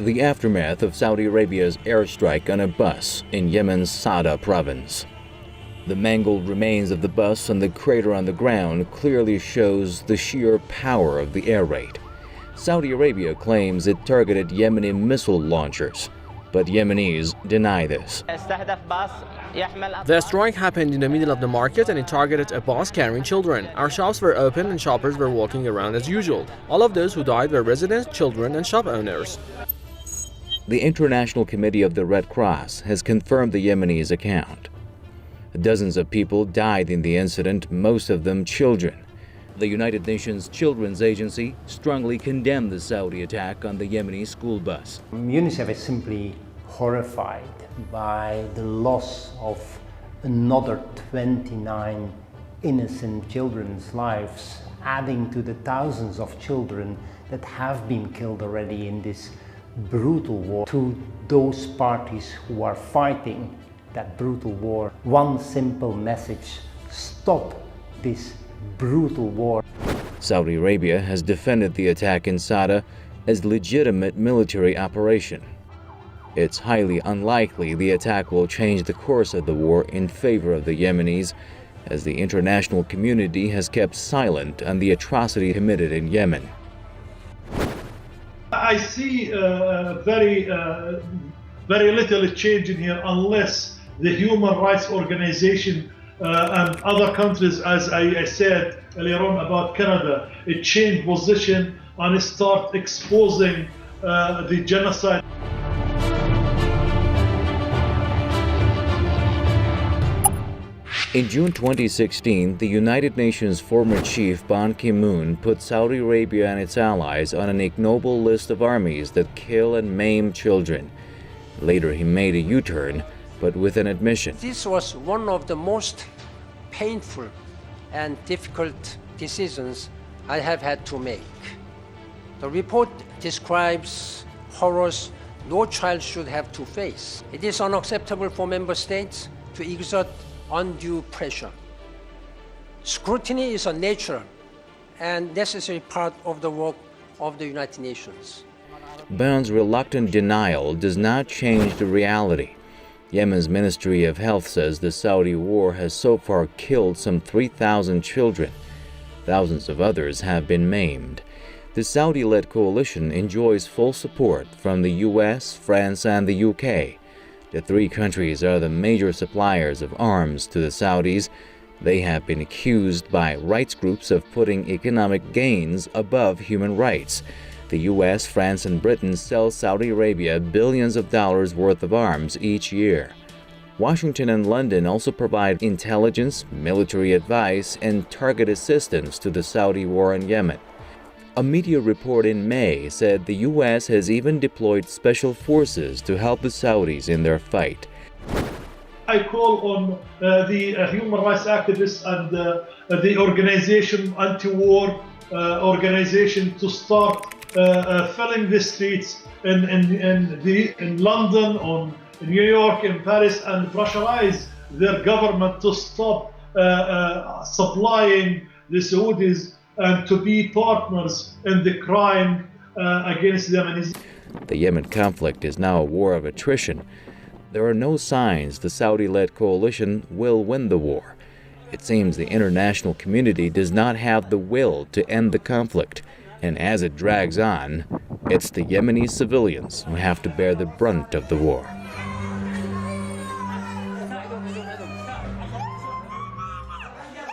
The aftermath of Saudi Arabia's airstrike on a bus in Yemen's Saada province. The mangled remains of the bus and the crater on the ground clearly shows the sheer power of the air raid. Saudi Arabia claims it targeted Yemeni missile launchers, but Yemenis deny this. The strike happened in the middle of the market and it targeted a bus carrying children. Our shops were open and shoppers were walking around as usual. All of those who died were residents, children and shop owners. The International Committee of the Red Cross has confirmed the Yemenis' account. Dozens of people died in the incident, most of them children. The United Nations Children's Agency strongly condemned the Saudi attack on the Yemeni school bus. UNICEF is simply horrified by the loss of another 29 innocent children's lives, adding to the thousands of children that have been killed already in this brutal war. To those parties who are fighting that brutal war, one simple message: stop this brutal war. Saudi Arabia has defended the attack in Saada as legitimate military operation. It's highly unlikely the attack will change the course of the war in favor of the Yemenis, as the international community has kept silent on the atrocity committed in Yemen. I see very little change in here unless the human rights organization and other countries, as I said earlier on about Canada, it changed position and start exposing the genocide. In June 2016, the United Nations former chief Ban Ki-moon put Saudi Arabia and its allies on an ignoble list of armies that kill and maim children. Later, he made a U-turn, but with an admission. This was one of the most painful and difficult decisions I have had to make. The report describes horrors no child should have to face. It is unacceptable for member states to exert undue pressure. Scrutiny is a natural and necessary part of the work of the United Nations. Ban's reluctant denial does not change the reality. Yemen's Ministry of Health says the Saudi war has so far killed some 3,000 children. Thousands of others have been maimed. The Saudi-led coalition enjoys full support from the US, France, and the UK. The three countries are the major suppliers of arms to the Saudis. They have been accused by rights groups of putting economic gains above human rights. The US, France, and Britain sell Saudi Arabia billions of dollars worth of arms each year. Washington and London also provide intelligence, military advice, and target assistance to the Saudi war in Yemen. A media report in May said the U.S. has even deployed special forces to help the Saudis in their fight. I call on the human rights activists and the organization, anti-war organization, to start filling the streets in London, in New York, in Paris, and pressurize their government to stop supplying the Saudis and to be partners in the crime against the Yemenis. The Yemen conflict is now a war of attrition. There are no signs the Saudi-led coalition will win the war. It seems the international community does not have the will to end the conflict, and as it drags on, it's the Yemeni civilians who have to bear the brunt of the war.